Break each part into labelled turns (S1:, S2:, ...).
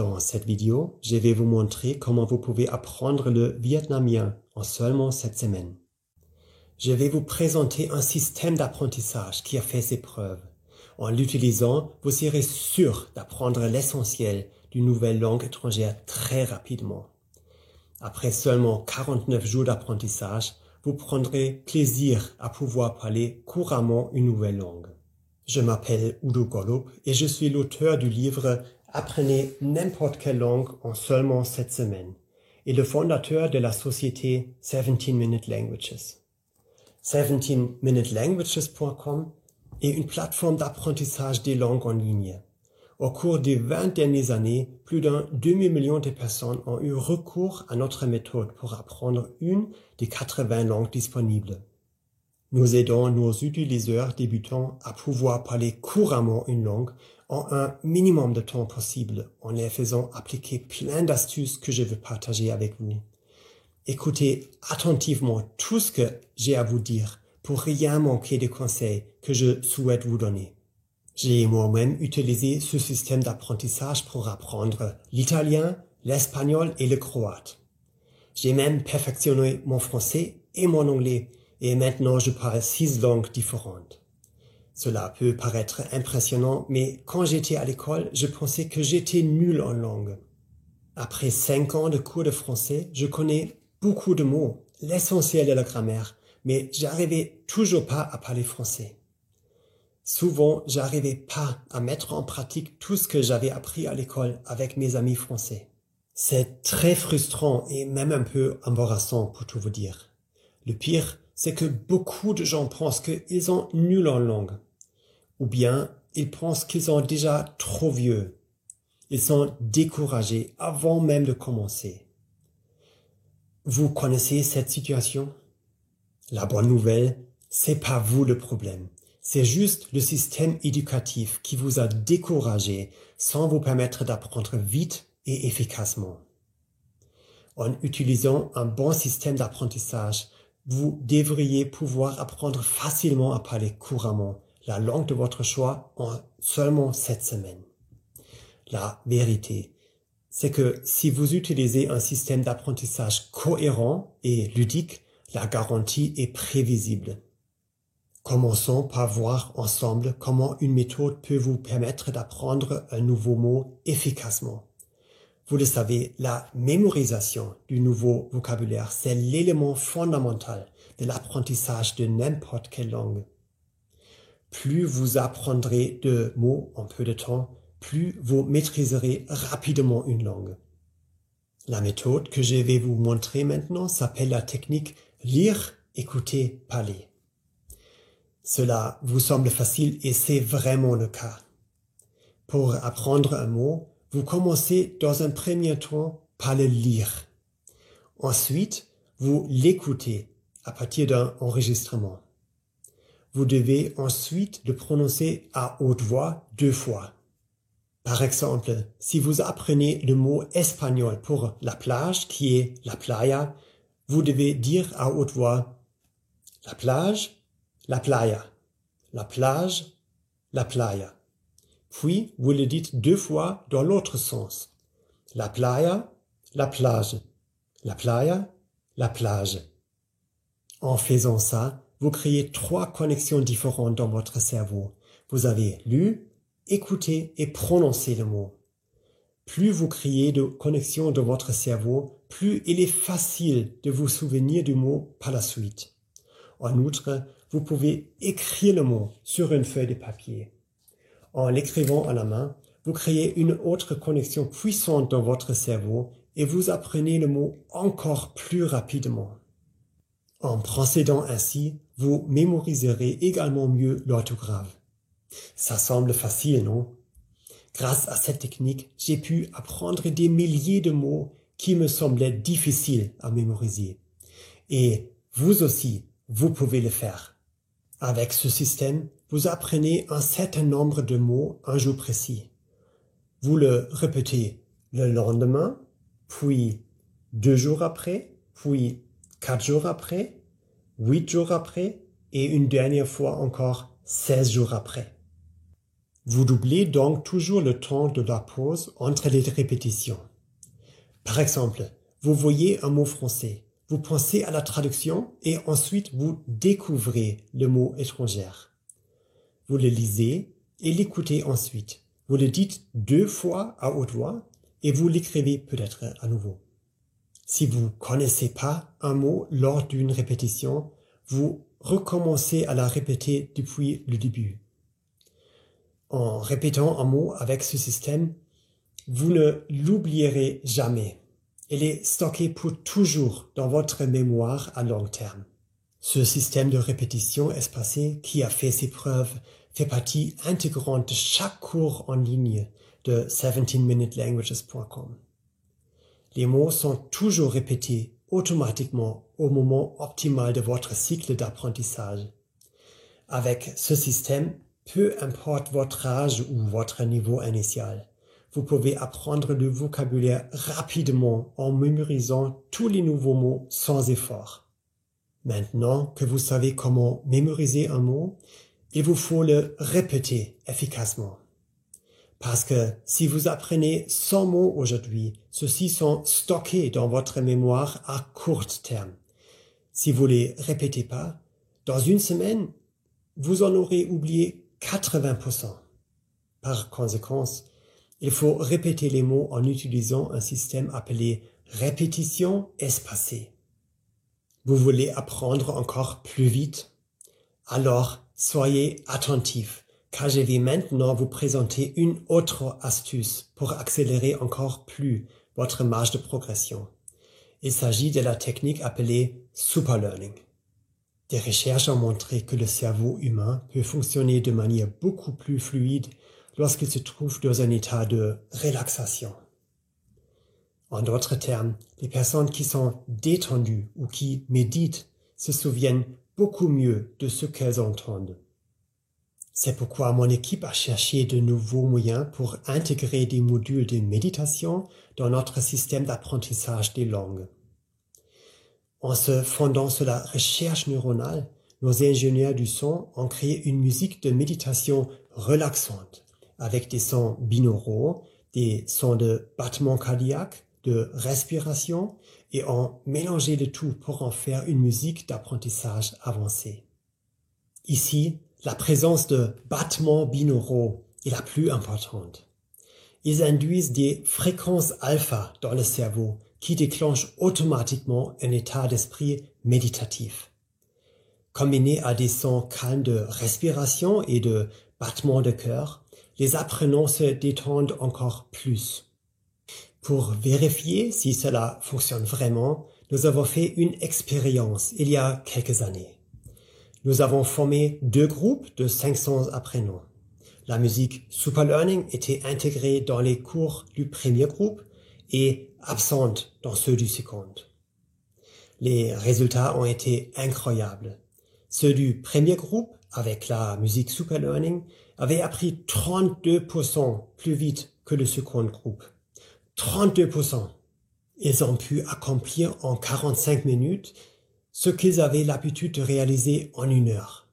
S1: Dans cette vidéo, je vais vous montrer comment vous pouvez apprendre le vietnamien en seulement 7 semaines. Je vais vous présenter un système d'apprentissage qui a fait ses preuves. En l'utilisant, vous serez sûr d'apprendre l'essentiel d'une nouvelle langue étrangère très rapidement. Après seulement 49 jours d'apprentissage, vous prendrez plaisir à pouvoir parler couramment une nouvelle langue. Je m'appelle Udo Golub et je suis l'auteur du livre Apprenez n'importe quelle langue en seulement 7 semaines et le fondateur de la société 17 Minute Languages. 17minutelanguages.com est une plateforme d'apprentissage des langues en ligne. Au cours des 20 dernières années, plus d'un demi-million de personnes ont eu recours à notre méthode pour apprendre une des 80 langues disponibles. Nous aidons nos utilisateurs débutants à pouvoir parler couramment une langue en un minimum de temps possible, en les faisant appliquer plein d'astuces que je veux partager avec vous. Écoutez attentivement tout ce que j'ai à vous dire pour rien manquer des conseils que je souhaite vous donner. J'ai moi-même utilisé ce système d'apprentissage pour apprendre l'italien, l'espagnol et le croate. J'ai même perfectionné mon français et mon anglais et maintenant je parle 6 langues différentes. Cela peut paraître impressionnant, mais quand j'étais à l'école, je pensais que j'étais nul en langue. Après 5 ans de cours de français, je connais beaucoup de mots, l'essentiel de la grammaire, mais j'arrivais toujours pas à parler français. Souvent, j'arrivais pas à mettre en pratique tout ce que j'avais appris à l'école avec mes amis français. C'est très frustrant et même un peu embarrassant pour tout vous dire. Le pire, c'est que beaucoup de gens pensent qu'ils sont nuls en langue. Ou bien, ils pensent qu'ils sont déjà trop vieux. Ils sont découragés avant même de commencer. Vous connaissez cette situation? La bonne nouvelle, c'est pas vous le problème. C'est juste le système éducatif qui vous a découragé sans vous permettre d'apprendre vite et efficacement. En utilisant un bon système d'apprentissage, vous devriez pouvoir apprendre facilement à parler couramment la langue de votre choix en seulement 7 semaines. La vérité, c'est que si vous utilisez un système d'apprentissage cohérent et ludique, la garantie est prévisible. Commençons par voir ensemble comment une méthode peut vous permettre d'apprendre un nouveau mot efficacement. Vous le savez, la mémorisation du nouveau vocabulaire, c'est l'élément fondamental de l'apprentissage de n'importe quelle langue. Plus vous apprendrez de mots en peu de temps, plus vous maîtriserez rapidement une langue. La méthode que je vais vous montrer maintenant s'appelle la technique lire, écouter, parler. Cela vous semble facile et c'est vraiment le cas. Pour apprendre un mot, vous commencez dans un premier temps par le lire. Ensuite, vous l'écoutez à partir d'un enregistrement. Vous devez ensuite le prononcer à haute voix 2 fois. Par exemple, si vous apprenez le mot espagnol pour la plage, qui est la playa, vous devez dire à haute voix la plage, la playa, la plage, la playa. Puis, vous le dites 2 fois dans l'autre sens. La playa, la plage, la playa, la plage. En faisant ça, vous créez 3 connexions différentes dans votre cerveau. Vous avez lu, écouté et prononcé le mot. Plus vous créez de connexions dans votre cerveau, plus il est facile de vous souvenir du mot par la suite. En outre, vous pouvez écrire le mot sur une feuille de papier. En l'écrivant à la main, vous créez une autre connexion puissante dans votre cerveau et vous apprenez le mot encore plus rapidement. En procédant ainsi, vous mémoriserez également mieux l'orthographe. Ça semble facile, non? Grâce à cette technique, j'ai pu apprendre des milliers de mots qui me semblaient difficiles à mémoriser. Et vous aussi, vous pouvez le faire. Avec ce système, vous apprenez un certain nombre de mots un jour précis. Vous le répétez le lendemain, puis 2 jours après, puis 4 jours après, 8 jours après et une dernière fois encore 16 jours après. Vous doublez donc toujours le temps de la pause entre les répétitions. Par exemple, vous voyez un mot français, vous pensez à la traduction et ensuite vous découvrez le mot étranger. Vous le lisez et l'écoutez ensuite. Vous le dites 2 fois à haute voix et vous l'écrivez peut-être à nouveau. Si vous ne connaissez pas un mot lors d'une répétition, vous recommencez à la répéter depuis le début. En répétant un mot avec ce système, vous ne l'oublierez jamais. Il est stocké pour toujours dans votre mémoire à long terme. Ce système de répétition espacée qui a fait ses preuves fait partie intégrante de chaque cours en ligne de 17minutelanguages.com. Les mots sont toujours répétés automatiquement au moment optimal de votre cycle d'apprentissage. Avec ce système, peu importe votre âge ou votre niveau initial, vous pouvez apprendre le vocabulaire rapidement en mémorisant tous les nouveaux mots sans effort. Maintenant que vous savez comment mémoriser un mot, il vous faut le répéter efficacement. Parce que si vous apprenez 100 mots aujourd'hui, ceux-ci sont stockés dans votre mémoire à court terme. Si vous les répétez pas, dans une semaine, vous en aurez oublié 80%. Par conséquent, il faut répéter les mots en utilisant un système appelé répétition espacée. Vous voulez apprendre encore plus vite? Alors, soyez attentifs, car je vais maintenant vous présenter une autre astuce pour accélérer encore plus votre marge de progression. Il s'agit de la technique appelée superlearning. Des recherches ont montré que le cerveau humain peut fonctionner de manière beaucoup plus fluide lorsqu'il se trouve dans un état de relaxation. En d'autres termes, les personnes qui sont détendues ou qui méditent se souviennent beaucoup mieux de ce qu'elles entendent. C'est pourquoi mon équipe a cherché de nouveaux moyens pour intégrer des modules de méditation dans notre système d'apprentissage des langues. En se fondant sur la recherche neuronale, nos ingénieurs du son ont créé une musique de méditation relaxante avec des sons binauraux, des sons de battement cardiaque, de respiration et ont mélangé le tout pour en faire une musique d'apprentissage avancée. Ici, la présence de battements binauraux est la plus importante. Ils induisent des fréquences alpha dans le cerveau qui déclenchent automatiquement un état d'esprit méditatif. Combinés à des sons calmes de respiration et de battements de cœur, les apprenants se détendent encore plus. Pour vérifier si cela fonctionne vraiment, nous avons fait une expérience il y a quelques années. Nous avons formé 2 groupes de 500 apprenants. La musique Superlearning était intégrée dans les cours du premier groupe et absente dans ceux du second. Les résultats ont été incroyables. Ceux du premier groupe, avec la musique Superlearning, avaient appris 32% plus vite que le second groupe. 32%. Ils ont pu accomplir en 45 minutes ce qu'ils avaient l'habitude de réaliser en 1 heure.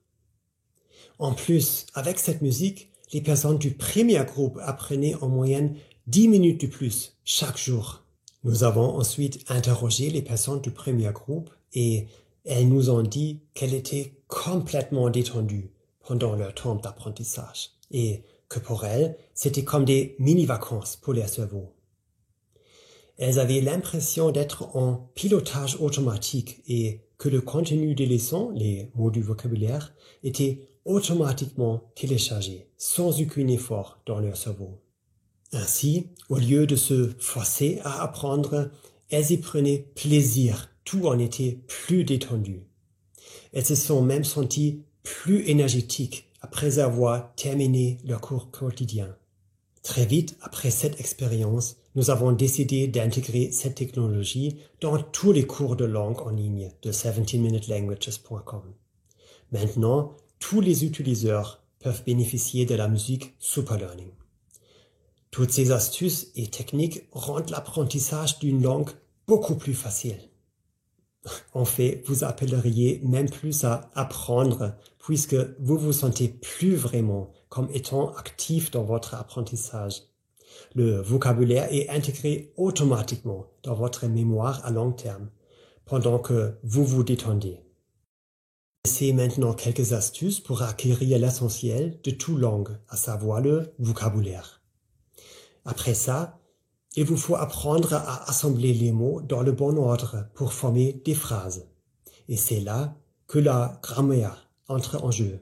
S1: En plus, avec cette musique, les personnes du premier groupe apprenaient en moyenne 10 minutes de plus chaque jour. Nous avons ensuite interrogé les personnes du premier groupe et elles nous ont dit qu'elles étaient complètement détendues pendant leur temps d'apprentissage et que pour elles, c'était comme des mini-vacances pour leur cerveau. Elles avaient l'impression d'être en pilotage automatique et que le contenu des leçons, les mots du vocabulaire, était automatiquement téléchargé, sans aucun effort dans leur cerveau. Ainsi, au lieu de se forcer à apprendre, elles y prenaient plaisir, tout en était plus détendu. Elles se sont même senties plus énergétiques après avoir terminé leur cours quotidien. Très vite après cette expérience, nous avons décidé d'intégrer cette technologie dans tous les cours de langue en ligne de 17minutelanguages.com. Maintenant, tous les utilisateurs peuvent bénéficier de la musique Superlearning. Toutes ces astuces et techniques rendent l'apprentissage d'une langue beaucoup plus facile. En fait, vous appelleriez même plus à apprendre puisque vous vous sentez plus vraiment comme étant actif dans votre apprentissage. Le vocabulaire est intégré automatiquement dans votre mémoire à long terme, pendant que vous vous détendez. Voici maintenant quelques astuces pour acquérir l'essentiel de toute langue, à savoir le vocabulaire. Après ça, il vous faut apprendre à assembler les mots dans le bon ordre pour former des phrases. Et c'est là que la grammaire entre en jeu.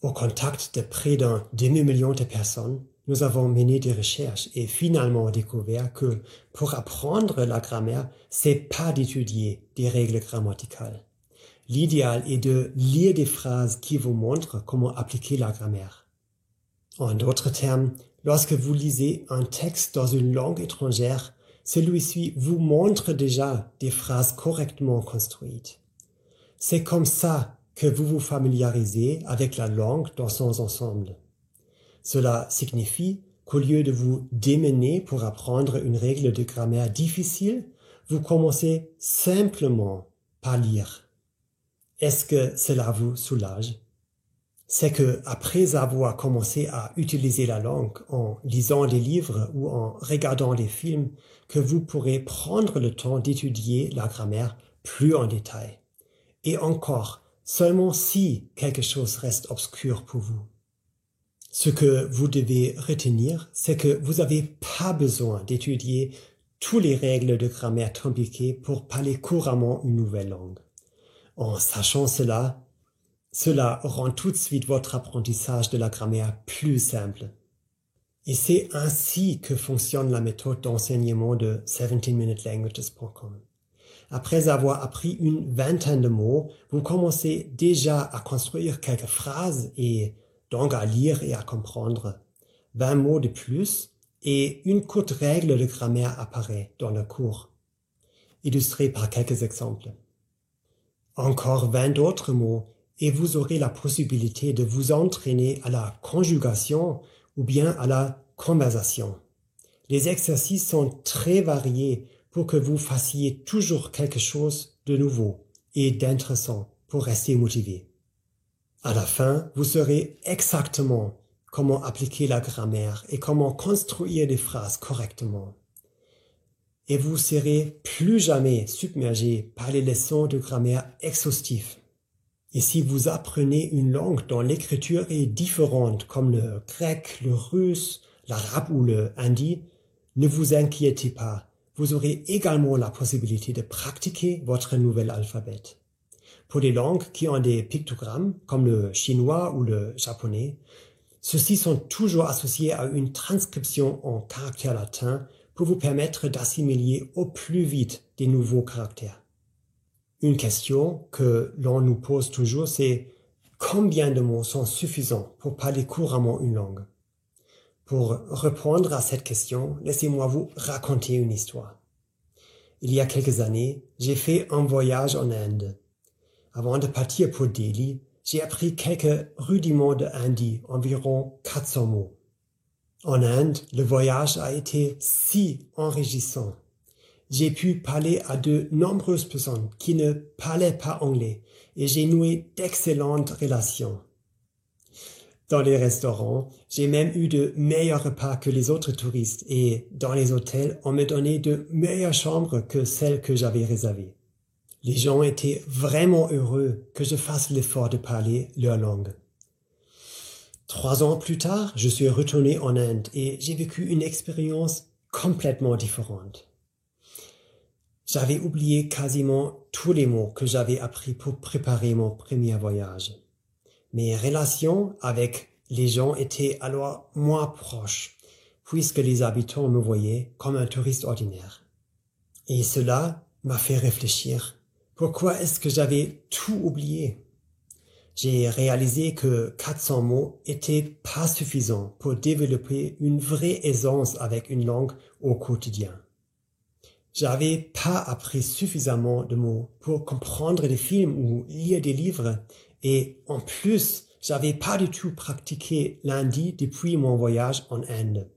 S1: Au contact de près d'un demi-million de personnes, nous avons mené des recherches et finalement découvert que pour apprendre la grammaire, c'est pas d'étudier des règles grammaticales. L'idéal est de lire des phrases qui vous montrent comment appliquer la grammaire. En d'autres termes, lorsque vous lisez un texte dans une langue étrangère, celui-ci vous montre déjà des phrases correctement construites. C'est comme ça que vous vous familiarisez avec la langue dans son ensemble. Cela signifie qu'au lieu de vous démener pour apprendre une règle de grammaire difficile, vous commencez simplement par lire. Est-ce que cela vous soulage? C'est que après avoir commencé à utiliser la langue en lisant des livres ou en regardant des films, que vous pourrez prendre le temps d'étudier la grammaire plus en détail. Et encore, seulement si quelque chose reste obscur pour vous. Ce que vous devez retenir, c'est que vous n'avez pas besoin d'étudier toutes les règles de grammaire compliquées pour parler couramment une nouvelle langue. En sachant cela rend tout de suite votre apprentissage de la grammaire plus simple. Et c'est ainsi que fonctionne la méthode d'enseignement de 17minutelanguages.com. Après avoir appris une vingtaine de mots, vous commencez déjà à construire quelques phrases et donc à lire et à comprendre. 20 mots de plus et une courte règle de grammaire apparaît dans le cours, illustrée par quelques exemples. Encore 20 d'autres mots et vous aurez la possibilité de vous entraîner à la conjugation ou bien à la conversation. Les exercices sont très variés pour que vous fassiez toujours quelque chose de nouveau et d'intéressant pour rester motivé. À la fin, vous saurez exactement comment appliquer la grammaire et comment construire des phrases correctement. Et vous serez plus jamais submergé par les leçons de grammaire exhaustives. Et si vous apprenez une langue dont l'écriture est différente, comme le grec, le russe, l'arabe ou le hindi, ne vous inquiétez pas. Vous aurez également la possibilité de pratiquer votre nouvel alphabet. Pour les langues qui ont des pictogrammes, comme le chinois ou le japonais, ceux-ci sont toujours associés à une transcription en caractères latins pour vous permettre d'assimiler au plus vite des nouveaux caractères. Une question que l'on nous pose toujours, c'est combien de mots sont suffisants pour parler couramment une langue? Pour répondre à cette question, laissez-moi vous raconter une histoire. Il y a quelques années, j'ai fait un voyage en Inde. Avant de partir pour Delhi, j'ai appris quelques rudiments de hindi, environ 400 mots. En Inde, le voyage a été si enrichissant. J'ai pu parler à de nombreuses personnes qui ne parlaient pas anglais et j'ai noué d'excellentes relations. Dans les restaurants, j'ai même eu de meilleurs repas que les autres touristes et dans les hôtels, on me donnait de meilleures chambres que celles que j'avais réservées. Les gens étaient vraiment heureux que je fasse l'effort de parler leur langue. 3 ans plus tard, je suis retourné en Inde et j'ai vécu une expérience complètement différente. J'avais oublié quasiment tous les mots que j'avais appris pour préparer mon premier voyage. Mes relations avec les gens étaient alors moins proches, puisque les habitants me voyaient comme un touriste ordinaire. Et cela m'a fait réfléchir. Pourquoi est-ce que j'avais tout oublié? J'ai réalisé que 400 mots étaient pas suffisants pour développer une vraie aisance avec une langue au quotidien. J'avais pas appris suffisamment de mots pour comprendre des films ou lire des livres et en plus, j'avais pas du tout pratiqué l'hindi depuis mon voyage en Inde.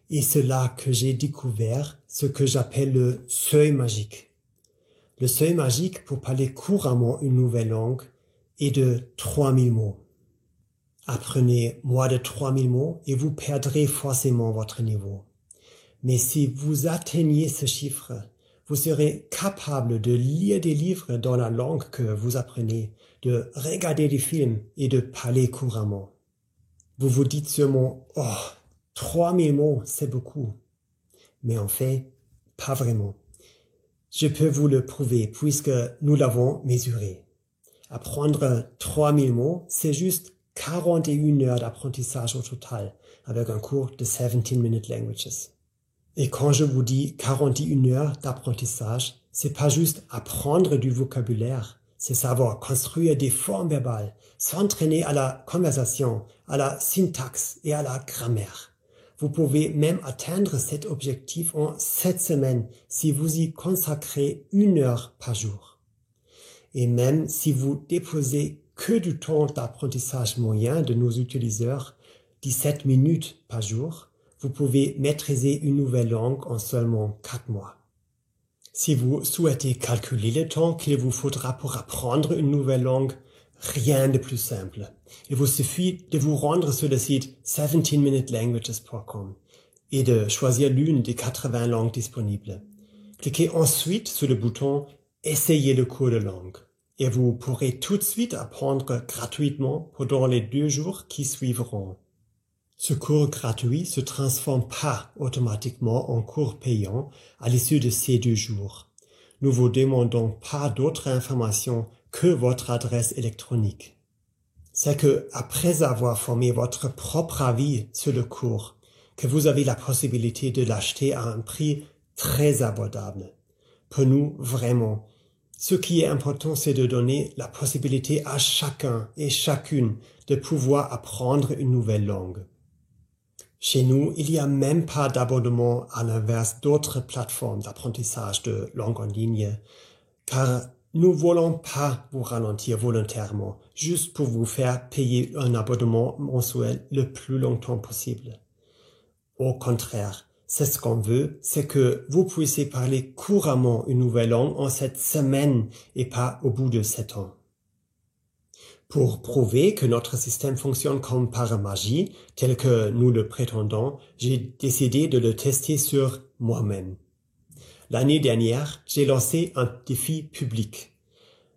S1: Et c'est là que j'ai découvert ce que j'appelle le seuil magique. Le seuil magique pour parler couramment une nouvelle langue est de 3000 mots. Apprenez moins de 3000 mots et vous perdrez forcément votre niveau. Mais si vous atteignez ce chiffre, vous serez capable de lire des livres dans la langue que vous apprenez, de regarder des films et de parler couramment. Vous vous dites sûrement, « Oh, 3000 mots, c'est beaucoup. » Mais en fait, pas vraiment. Je peux vous le prouver puisque nous l'avons mesuré. Apprendre 3000 mots, c'est juste 41 heures d'apprentissage au total, avec un cours de 17-minute languages. Et quand je vous dis 41 heures d'apprentissage, c'est pas juste apprendre du vocabulaire, c'est savoir construire des formes verbales, s'entraîner à la conversation, à la syntaxe et à la grammaire. Vous pouvez même atteindre cet objectif en 7 semaines si vous y consacrez 1 heure par jour. Et même si vous déposez que du temps d'apprentissage moyen de nos utilisateurs, 17 minutes par jour, vous pouvez maîtriser une nouvelle langue en seulement 4 mois. Si vous souhaitez calculer le temps qu'il vous faudra pour apprendre une nouvelle langue, rien de plus simple. Il vous suffit de vous rendre sur le site 17minutelanguages.com et de choisir l'une des 80 langues disponibles. Cliquez ensuite sur le bouton « Essayez le cours de langue » et vous pourrez tout de suite apprendre gratuitement pendant les 2 jours qui suivront. Ce cours gratuit se transforme pas automatiquement en cours payant à l'issue de ces 2 jours. Nous vous demandons pas d'autres informations que votre adresse électronique. C'est que, après avoir formé votre propre avis sur le cours, que vous avez la possibilité de l'acheter à un prix très abordable. Pour nous, vraiment, ce qui est important, c'est de donner la possibilité à chacun et chacune de pouvoir apprendre une nouvelle langue. Chez nous, il n'y a même pas d'abonnement à l'inverse d'autres plateformes d'apprentissage de langue en ligne, car nous ne voulons pas vous ralentir volontairement, juste pour vous faire payer un abonnement mensuel le plus longtemps possible. Au contraire, c'est ce qu'on veut, c'est que vous puissiez parler couramment une nouvelle langue en 7 semaines et pas au bout de 7 ans. Pour prouver que notre système fonctionne comme par magie, tel que nous le prétendons, j'ai décidé de le tester sur moi-même. L'année dernière, j'ai lancé un défi public.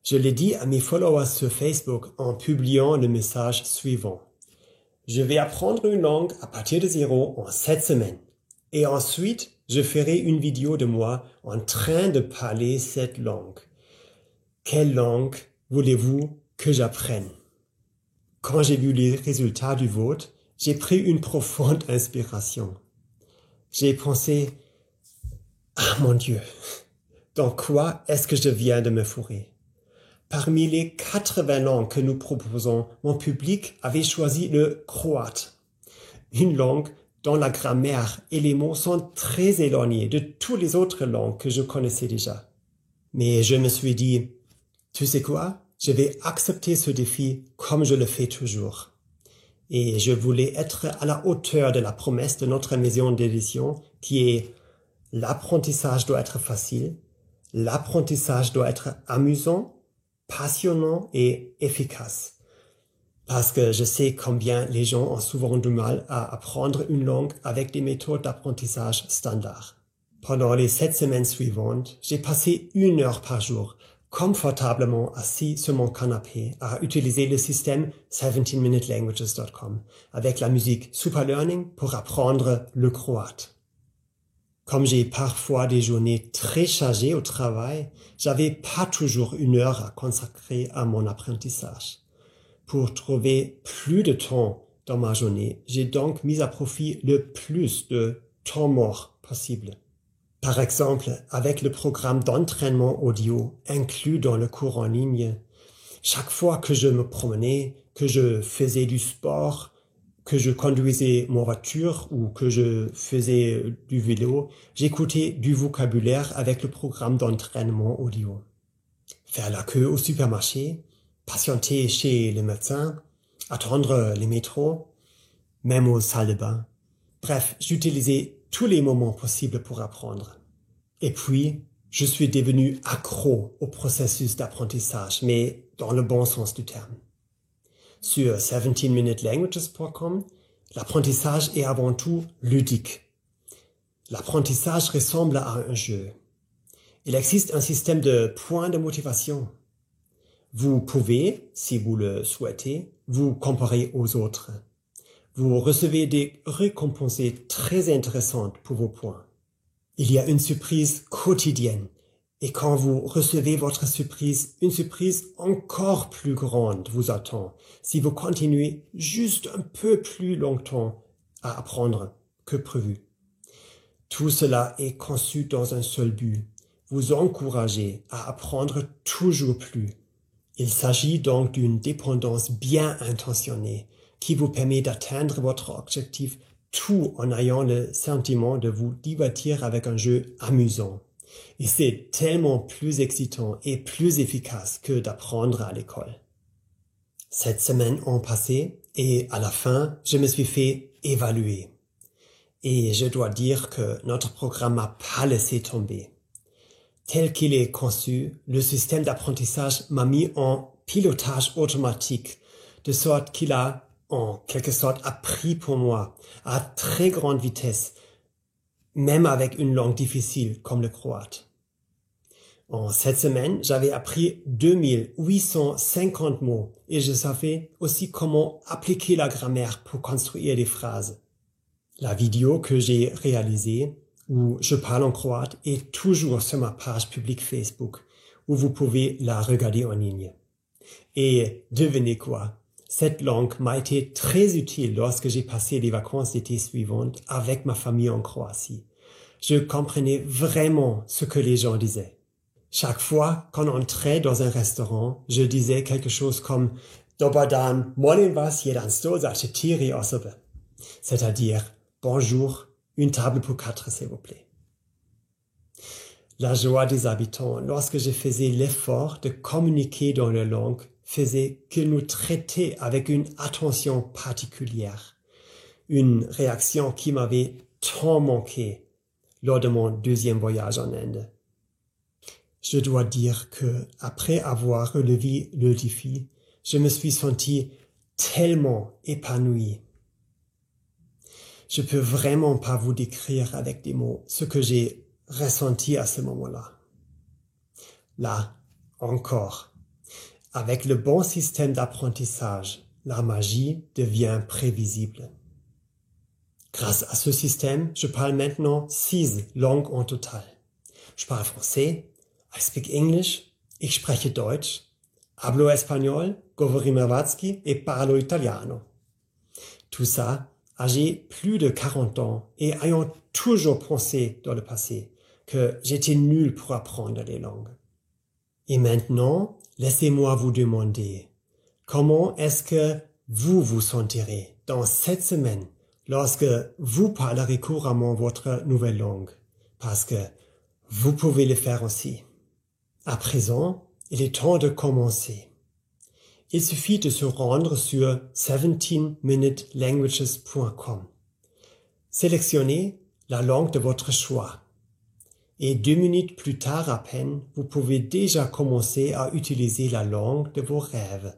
S1: Je l'ai dit à mes followers sur Facebook en publiant le message suivant. Je vais apprendre une langue à partir de 0 en 7 semaines. Et ensuite, je ferai une vidéo de moi en train de parler cette langue. Quelle langue voulez-vous que j'apprenne? Quand j'ai vu les résultats du vote, j'ai pris une profonde inspiration. J'ai pensé, ah mon Dieu, dans quoi est-ce que je viens de me fourrer? Parmi les 80 langues que nous proposons, mon public avait choisi le croate, une langue dont la grammaire et les mots sont très éloignés de toutes les autres langues que je connaissais déjà. Mais je me suis dit, tu sais quoi? Je vais accepter ce défi comme je le fais toujours. Et je voulais être à la hauteur de la promesse de notre maison d'édition qui est l'apprentissage doit être facile, l'apprentissage doit être amusant, passionnant et efficace. Parce que je sais combien les gens ont souvent du mal à apprendre une langue avec des méthodes d'apprentissage standards. Pendant les 7 semaines suivantes, j'ai passé 1 heure par jour confortablement assis sur mon canapé à utiliser le système 17minutelanguages.com avec la musique Super Learning pour apprendre le croate. Comme j'ai parfois des journées très chargées au travail, j'avais pas toujours 1 heure à consacrer à mon apprentissage. Pour trouver plus de temps dans ma journée, j'ai donc mis à profit le plus de temps mort possible. Par exemple, avec le programme d'entraînement audio inclus dans le cours en ligne, chaque fois que je me promenais, que je faisais du sport, que je conduisais mon voiture ou que je faisais du vélo, j'écoutais du vocabulaire avec le programme d'entraînement audio. Faire la queue au supermarché, patienter chez le médecin, attendre les métros, même aux salles de bain. Bref, j'utilisais tous les moments possibles pour apprendre. Et puis, je suis devenu accro au processus d'apprentissage, mais dans le bon sens du terme. Sur 17minutelanguages.com, l'apprentissage est avant tout ludique. L'apprentissage ressemble à un jeu. Il existe un système de points de motivation. Vous pouvez, si vous le souhaitez, vous comparer aux autres. Vous recevez des récompenses très intéressantes pour vos points. Il y a une surprise quotidienne. Et quand vous recevez votre surprise, une surprise encore plus grande vous attend si vous continuez juste un peu plus longtemps à apprendre que prévu. Tout cela est conçu dans un seul but, vous encourager à apprendre toujours plus. Il s'agit donc d'une dépendance bien intentionnée qui vous permet d'atteindre votre objectif tout en ayant le sentiment de vous divertir avec un jeu amusant. Et c'est tellement plus excitant et plus efficace que d'apprendre à l'école. 7 semaines ont passé et à la fin, je me suis fait évaluer. Et je dois dire que notre programme m'a pas laissé tomber. Tel qu'il est conçu, le système d'apprentissage m'a mis en pilotage automatique, de sorte qu'il a, en quelque sorte, appris pour moi à très grande vitesse, même avec une langue difficile comme le croate. En 7 semaines, j'avais appris 2850 mots et je savais aussi comment appliquer la grammaire pour construire des phrases. La vidéo que j'ai réalisée, où je parle en croate, est toujours sur ma page publique Facebook, où vous pouvez la regarder en ligne. Et devinez quoi? Cette langue m'a été très utile lorsque j'ai passé les vacances d'été suivantes avec ma famille en Croatie. Je comprenais vraiment ce que les gens disaient. Chaque fois qu'on entrait dans un restaurant, je disais quelque chose comme « Dobar dan, molim vas jedan sto za 4 osobe », c'est-à-dire « Bonjour, une table pour 4 s'il vous plaît ». La joie des habitants lorsque je faisais l'effort de communiquer dans leur langue faisait qu'ils nous traitaient avec une attention particulière, une réaction qui m'avait tant manqué lors de mon 2e voyage en Inde. Je dois dire que, après avoir relevé le défi, je me suis senti tellement épanoui. Je peux vraiment pas vous décrire avec des mots ce que j'ai ressenti à ce moment-là. Là, encore, avec le bon système d'apprentissage, la magie devient prévisible. Grâce à ce système, je parle maintenant 6 langues en total. Je parle français, I speak English, ich spreche Deutsch, hablo espagnol, govorim hrvatski et parlo italiano. Tout ça, âgé plus de 40 ans et ayant toujours pensé dans le passé que j'étais nul pour apprendre les langues. Et maintenant, laissez-moi vous demander, comment est-ce que vous vous sentirez dans 7 semaines lorsque vous parlerez couramment votre nouvelle langue? Parce que vous pouvez le faire aussi. À présent, il est temps de commencer. Il suffit de se rendre sur 17minutelanguages.com. Sélectionnez la langue de votre choix. Et 2 minutes plus tard à peine, vous pouvez déjà commencer à utiliser la langue de vos rêves.